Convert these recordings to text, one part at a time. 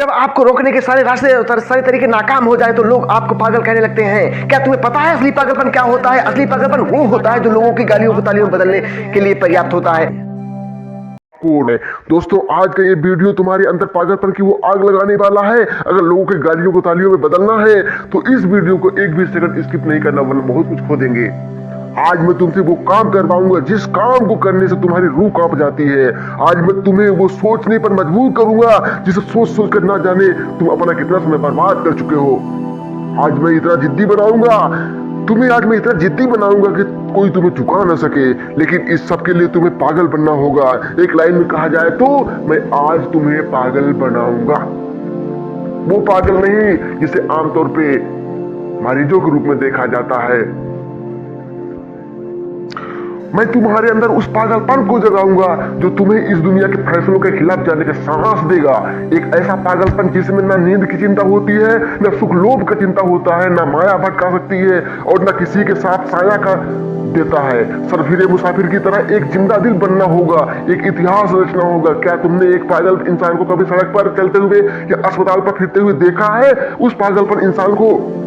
जब आपको रोकने के सारे रास्ते और सारे तरीके नाकाम हो जाए तो लोग आपको पागल कहने लगते हैं। क्या तुम्हें पता है असली पागलपन क्या होता है? असली पागलपन वो होता है जो लोगों की गालियों को तालियों में बदलने के लिए पर्याप्त होता है। कोड है दोस्तों, आज का ये वीडियो तुम्हारे अंदर पागलपन की वो आग लगाने वाला है। अगर लोगों के गालियों को तालियों में बदलना है तो इस वीडियो को एक भी सेकंड स्किप नहीं करना, वरना बहुत कुछ खो देंगे। आज मैं तुमसे वो काम करवाऊंगा जिस काम को करने से तुम्हारी रूह कांप जाती है। आज मैं तुम्हें वो सोचने पर मजबूर करूंगा जिसे सोच सोच कर ना जाने तुम अपना कितना समय बर्बाद कर चुके हो। आज मैं इतना जिद्दी बनाऊंगा आज मैं इतना जिद्दी बनाऊंगा कि कोई तुम्हें चुका ना सके। लेकिन इस सब के लिए तुम्हें पागल बनना होगा। एक लाइन में कहा जाए तो मैं आज तुम्हें पागल बनाऊंगा। वो पागल नहीं जिसे आमतौर पे मरीजों के रूप में देखा जाता है। मैं तुम्हारे अंदर उस पागलपन को जगाऊंगा जो तुम्हें इस दुनिया के फैसलों के खिलाफ जाने का साहस देगा। एक ऐसा पागलपन जिसमें ना नींद की चिंता होती है, ना सुख लोभ का चिंता होता है, ना माया भटका सकती है और ना किसी के साथ साया का देता है। सरफिरे मुसाफिर की तरह एक जिंदा दिल बनना होगा, एक इतिहास रचना होगा। क्या तुमने एक पागल इंसान को कभी सड़क पर चलते हुए या अस्पताल पर फिरते हुए देखा है? उस पागलपन इंसान को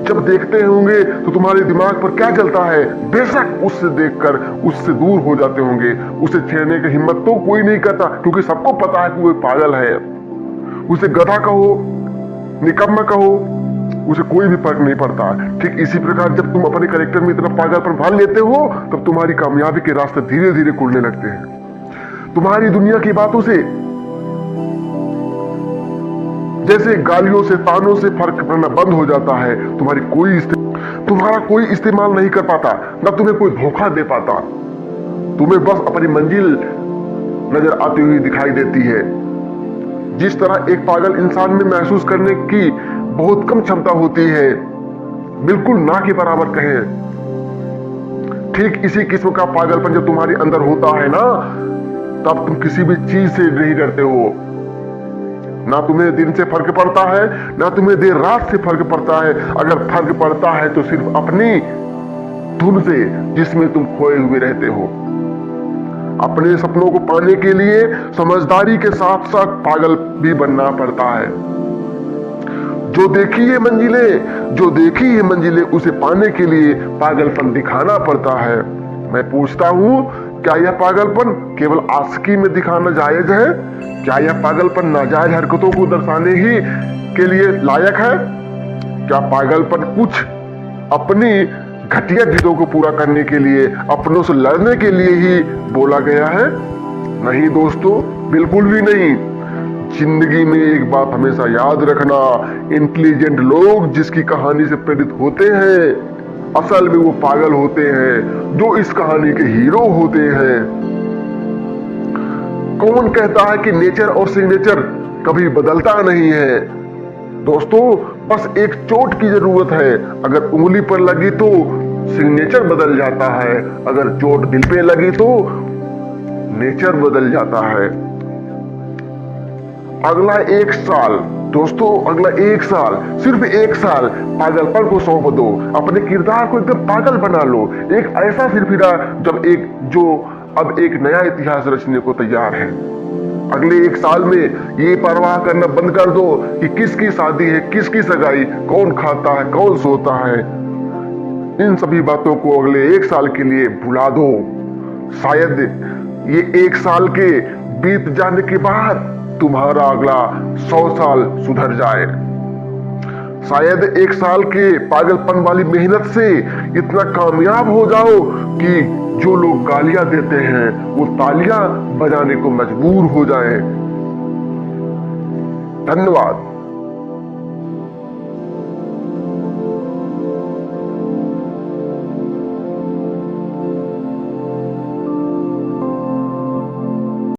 जब देखते होंगे तो तुम्हारे दिमाग पर क्या चलता है? बेशक उससे देखकर उससे दूर हो जाते होंगे। उसे छेड़ने की हिम्मत तो कोई नहीं करता, क्योंकि सबको पता है कि वो पागल है। उसे गधा कहो, निकम्मा कहो, उसे कोई भी फर्क नहीं पड़ता। ठीक इसी प्रकार जब तुम अपने कैरेक्टर में इतना पागलपन भाल लेते हो तब तुम्हारी कामयाबी के रास्ते धीरे धीरे खुलने लगते हैं। तुम्हारी दुनिया की बातों से, जैसे गालियों से, तानों से फर्क पड़ना बंद हो जाता है। तुम्हारा कोई इस्तेमाल नहीं कर पाता, ना तुम्हें कोई धोखा दे पाता। तुम्हें बस अपनी मंजिल नजर आती हुई दिखाई देती है। जिस तरह एक पागल इंसान में महसूस करने की बहुत कम क्षमता होती है, बिल्कुल ना के बराबर कहें, ठीक इसी किस्म का पागलपन जब तुम्हारे अंदर होता है ना, तब तुम किसी भी चीज से नहीं डरते हो। ना तुम्हें दिन से फर्क पड़ता है, ना तुम्हें देर रात से फर्क पड़ता है। अगर फर्क पड़ता है तो सिर्फ अपनी धुन से जिसमें तुम खोए हुए रहते हो। अपने सपनों को पाने के लिए समझदारी के साथ साथ पागल भी बनना पड़ता है। जो देखी है मंजिलें उसे पाने के लिए पागलपन दिखाना पड़ता है। मैं पूछता हूं, क्या यह पागलपन केवल आशिकी में दिखाना जायज है? क्या यह पागलपन नाजायज हरकतों को दर्शाने ही के लिए लायक है? क्या पागलपन कुछ अपनी घटिया जिदों को पूरा करने के लिए, अपनों से लड़ने के लिए ही बोला गया है? नहीं दोस्तों, बिल्कुल भी नहीं। जिंदगी में एक बात हमेशा याद रखना, इंटेलिजेंट लोग जिसकी कहानी से प्रेरित होते हैं, असल में वो पागल होते हैं जो इस कहानी के हीरो होते हैं। कौन कहता है कि नेचर और सिग्नेचर कभी बदलता नहीं है? दोस्तों, बस एक चोट की जरूरत है। अगर उंगली पर लगी तो सिग्नेचर बदल जाता है, अगर चोट दिल पे लगी तो नेचर बदल जाता है। अगला एक साल दोस्तों, अगला एक साल, सिर्फ एक साल पागलपन को सौंप दो। अपने किरदार को एकदम पागल बना लो। एक ऐसा फिरफिरा जो अब एक नया इतिहास रचने को तैयार है। अगले एक साल में ये परवाह करना बंद कर दो कि किसकी शादी है, किसकी सगाई, कौन खाता है, कौन सोता है। इन सभी बातों को अगले एक साल के लिए भुला दो। शायद ये एक साल के बीत जाने के बाद तुम्हारा अगला 100 साल सुधर जाए। शायद एक साल के पागलपन वाली मेहनत से इतना कामयाब हो जाओ कि जो लोग गालियां देते हैं वो तालियां बजाने को मजबूर हो जाएं। धन्यवाद।